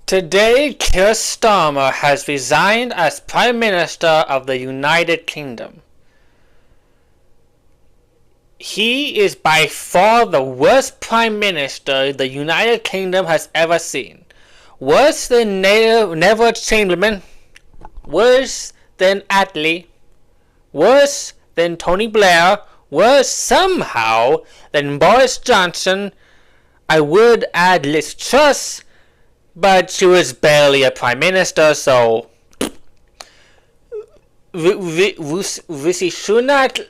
Today, Keir Starmer has resigned as Prime Minister of the United Kingdom. He is by far the worst Prime Minister the United Kingdom has ever seen. Worse than Neville Chamberlain, worse than Attlee, worse than Tony Blair, worse somehow than Boris Johnson. I would add Liz Truss, but she was barely a Prime Minister, so Rishi Sunak,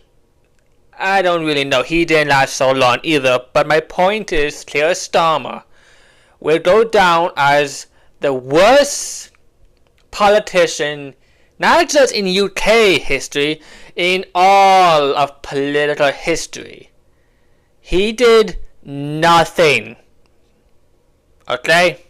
I don't really know. He didn't last so long either. But my point is, Keir Starmer will go down as the worst politician, not just in UK history, in all of political history. He did nothing. Okay?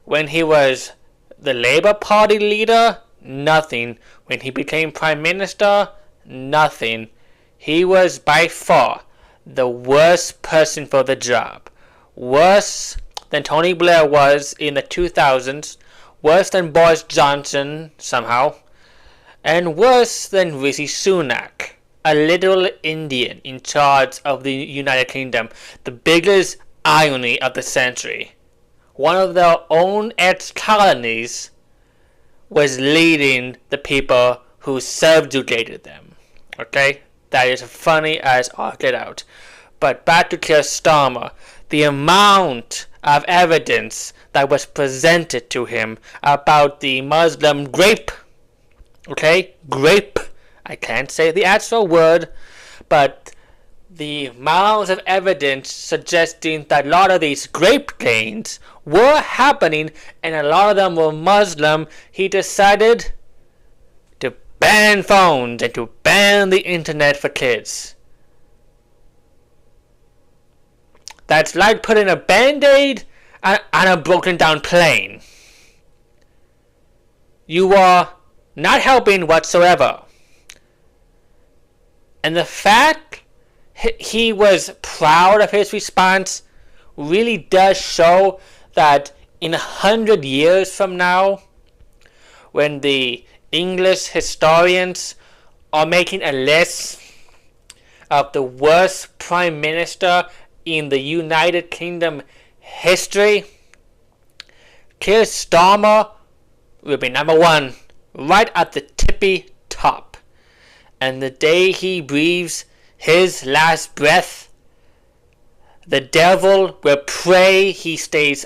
When he was the Labour Party leader, nothing. When he became Prime Minister, nothing. He was by far the worst person for the job. Worse than Tony Blair was in the 2000s. Worse than Boris Johnson, somehow. And worse than Rishi Sunak, a little Indian in charge of the United Kingdom. The biggest irony of the century. One of their own ex-colonies was leading the people who subjugated them. Okay? That is funny as all get out. But back to Keir Starmer. The amount of evidence that was presented to him about the Muslim grape. Okay? Grape. I can't say the actual word, but the amount of evidence suggesting that a lot of these grape gains were happening and a lot of them were Muslim, he decided to ban phones and to ban the internet for kids. That's like putting a band-aid on a broken down plane. You are not helping whatsoever. And the fact he was proud of his response really does show that in 100 years from now, when the English historians are making a list of the worst Prime Minister in the United Kingdom history, Keir Starmer will be number one, right at the tippy top. And the day he breathes his last breath, the devil will pray he stays